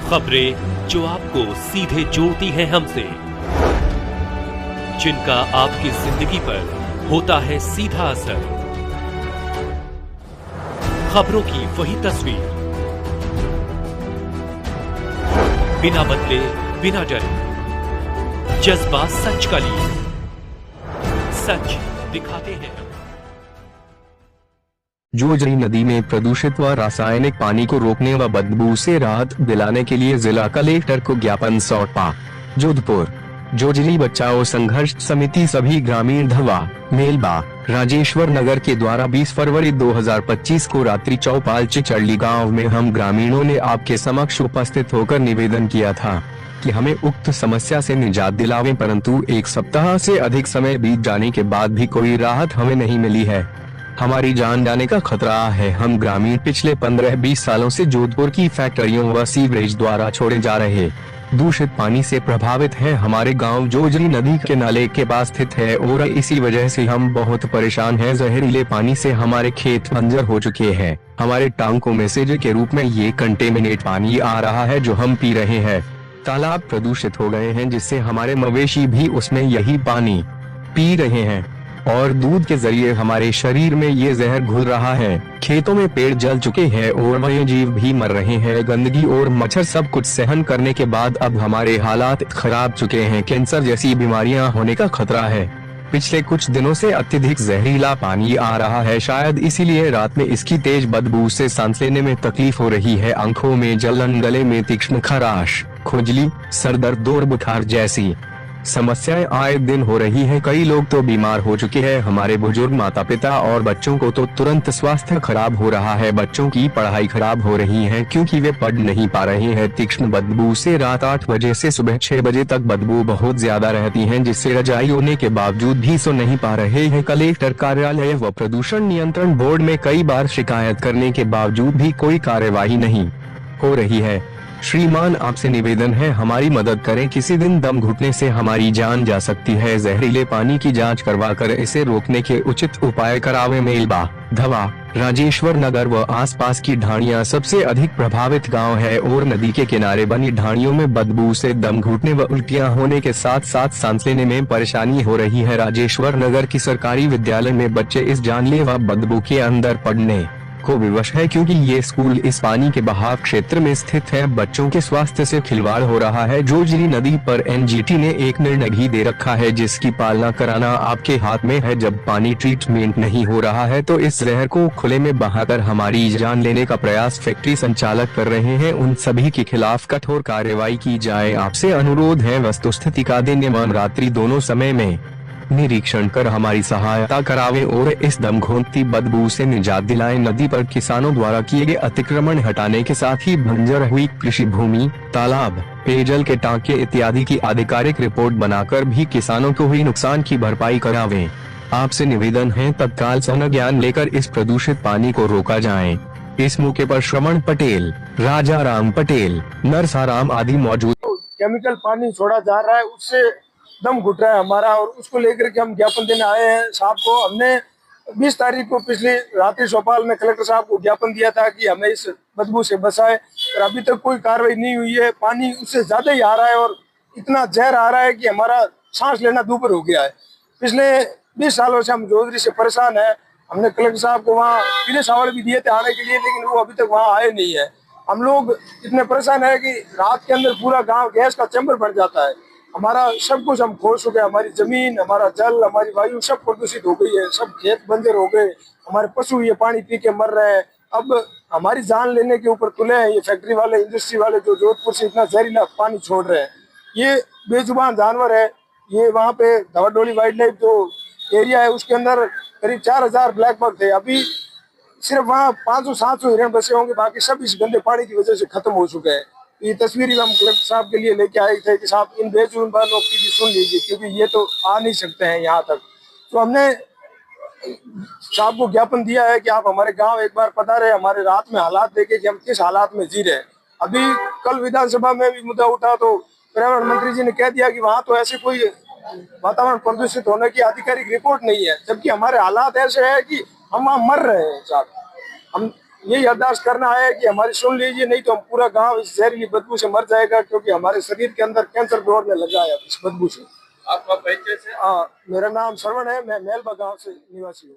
खबरें जो आपको सीधे जोड़ती हैं हमसे, जिनका आपकी जिंदगी पर होता है सीधा असर। खबरों की वही तस्वीर, बिना बदले बिना डरे, जज्बा सच का लिए, सच दिखाते हैं। जोजरी नदी में प्रदूषित व रासायनिक पानी को रोकने व बदबू से राहत दिलाने के लिए जिला कलेक्टर को ज्ञापन सौंपा। जोधपुर जोजरी बचाओ संघर्ष समिति सभी ग्रामीण धवा, मेलबा, राजेश्वर नगर के द्वारा 20 फरवरी 2025 को रात्रि चौपाल चिचड़ी गांव में हम ग्रामीणों ने आपके समक्ष उपस्थित होकर निवेदन किया था कि हमें उक्त समस्या से निजात दिलावें, परंतु एक सप्ताह से अधिक समय बीत जाने के बाद भी कोई राहत हमें नहीं मिली है। हमारी जान जाने का खतरा है। हम ग्रामीण पिछले 15-20 सालों से जोधपुर की फैक्ट्रियों व सीवरेज द्वारा छोड़े जा रहे दूषित पानी से प्रभावित हैं। हमारे गांव जोजरी नदी के नाले के पास स्थित है और इसी वजह से हम बहुत परेशान हैं। जहरीले पानी से हमारे खेत बंजर हो चुके हैं। हमारे टांकों में सेज के रूप में ये कंटेमिनेट पानी आ रहा है जो हम पी रहे हैं। तालाब प्रदूषित हो गए हैं जिससे हमारे मवेशी भी उसमें यही पानी पी रहे हैं और दूध के जरिए हमारे शरीर में ये जहर घुल रहा है। खेतों में पेड़ जल चुके हैं और वन्य जीव भी मर रहे हैं। गंदगी और मच्छर सब कुछ सहन करने के बाद अब हमारे हालात खराब चुके हैं। कैंसर जैसी बीमारियां होने का खतरा है। पिछले कुछ दिनों से अत्यधिक जहरीला पानी आ रहा है, शायद इसीलिए रात में इसकी तेज बदबू से सांस लेने में तकलीफ हो रही है। आंखों में जलन, गले में तीक्ष्ण खराश, खुजली, सर दर्द और बुखार जैसी समस्याएं आए दिन हो रही है। कई लोग तो बीमार हो चुके हैं। हमारे बुजुर्ग, माता पिता और बच्चों को तो तुरंत स्वास्थ्य खराब हो रहा है। बच्चों की पढ़ाई खराब हो रही है क्योंकि वे पढ़ नहीं पा रहे हैं। तीक्ष्ण बदबू से रात 8 बजे से सुबह 6 बजे तक बदबू बहुत ज्यादा रहती है, जिससे रजाई होने के बावजूद भी सो नहीं पा रहे हैं। कलेक्टर कार्यालय व प्रदूषण नियंत्रण बोर्ड में कई बार शिकायत करने के बावजूद भी कोई कार्यवाही नहीं हो रही है। श्रीमान, आपसे निवेदन है, हमारी मदद करें। किसी दिन दम घुटने से हमारी जान जा सकती है। जहरीले पानी की जांच करवाकर इसे रोकने के उचित उपाय करावे। मेलबा, धवा, राजेश्वर नगर व आसपास की ढाणियां सबसे अधिक प्रभावित गांव है और नदी के किनारे बनी ढाणियों में बदबू से दम घुटने व उल्टियां होने के साथ साथ सांस लेने में परेशानी हो रही है। राजेश्वर नगर की सरकारी विद्यालय में बच्चे इस जानलेवा बदबू के अंदर पड़ने को विवश है क्योंकि ये स्कूल इस पानी के बहाव क्षेत्र में स्थित है। बच्चों के स्वास्थ्य से खिलवाड़ हो रहा है। जोजरी नदी पर एनजीटी ने एक निर्णय भी दे रखा है जिसकी पालना कराना आपके हाथ में है। जब पानी ट्रीटमेंट नहीं हो रहा है तो इस जहर को खुले में बहाकर हमारी जान लेने का प्रयास फैक्ट्री संचालक कर रहे हैं। उन सभी के खिलाफ कठोर कार्रवाई की जाए। आपसे अनुरोध है, वस्तुस्थिति का दिन एवं रात्रि दोनों समय में निरीक्षण कर हमारी सहायता करावे और इस दम घोंटती बदबू से निजात दिलाएं। नदी पर किसानों द्वारा किए गए अतिक्रमण हटाने के साथ ही बंजर हुई कृषि भूमि, तालाब, पेयजल के टांके इत्यादि की आधिकारिक रिपोर्ट बनाकर भी किसानों को हुई नुकसान की भरपाई करावें। आपसे निवेदन है, तत्काल संज्ञान लेकर इस प्रदूषित पानी को रोका जाए। इस मौके पर श्रवण पटेल, राजा राम पटेल, नरसाराम आदि मौजूद। केमिकल पानी छोड़ा जा रहा है, उससे दम घुट रहा है हमारा और उसको लेकर के हम ज्ञापन देने आए हैं साहब को। हमने 20 तारीख को पिछली रात्रि चौपाल में कलेक्टर साहब को ज्ञापन दिया था कि हमें इस बदबू से बचाए, और अभी तक कोई कार्रवाई नहीं हुई है। पानी उससे ज्यादा ही आ रहा है और इतना जहर आ रहा है कि हमारा सांस लेना दूभर हो गया है। पिछले 20 सालों से हम जोधरी से परेशान है। हमने कलेक्टर साहब को वहाँ पीले चावल भी दिए थे आने के लिए, लेकिन वो अभी तक वहाँ आए नहीं है। हम लोग इतने परेशान है कि रात के अंदर पूरा गाँव गैस का चैम्बर बन जाता है। हमारा सब कुछ हम खो चुके हैं। हमारी जमीन, हमारा जल, हमारी वायु सब प्रदूषित हो गई है। सब खेत बंजर हो गए। हमारे पशु ये पानी पी के मर रहे हैं। अब हमारी जान लेने के ऊपर तुले हैं ये फैक्ट्री वाले, इंडस्ट्री वाले जो जोधपुर से इतना जहरीला पानी छोड़ रहे हैं। ये बेजुबान जानवर है। ये वहाँ पे धवाडोली वाइल्ड लाइफ जो एरिया है उसके अंदर करीब 4000 ब्लैक बग थे। अभी सिर्फ वहाँ 500-700 हिरण बचे होंगे, बाकी सब इस गंदे पानी की वजह से खत्म हो चुके हैं। ये तस्वीर हम कलेक्टर साहब के लिए लेके आए थे कि साहब इन बेजुबानों की भी सुन लीजिए, क्योंकि ये तो आ नहीं सकते हैं यहाँ तक। तो हमने साहब को ज्ञापन दिया है कि आप हमारे गांव एक बार पधारे, हमारे रात में हालात देखे कि हम किस हालात में जी रहे हैं। अभी कल विधानसभा में भी मुद्दा उठा तो पर्यावरण मंत्री जी ने कह दिया कि वहाँ तो ऐसे कोई वातावरण प्रदूषित होने की आधिकारिक रिपोर्ट नहीं है, जबकि हमारे हालात ऐसे है कि हम वहाँ मर रहे हैं साहब। हम यही अरदास करना है कि हमारी सुन लीजिए, नहीं तो हम पूरा गांव इस जहरीली बदबू से मर जाएगा, क्योंकि हमारे शरीर के अंदर कैंसर दौड़ने लगा है इस बदबू से। आपका परिचय से? हाँ, मेरा नाम श्रवण है, मैं मेलबा गांव से निवासी हूँ।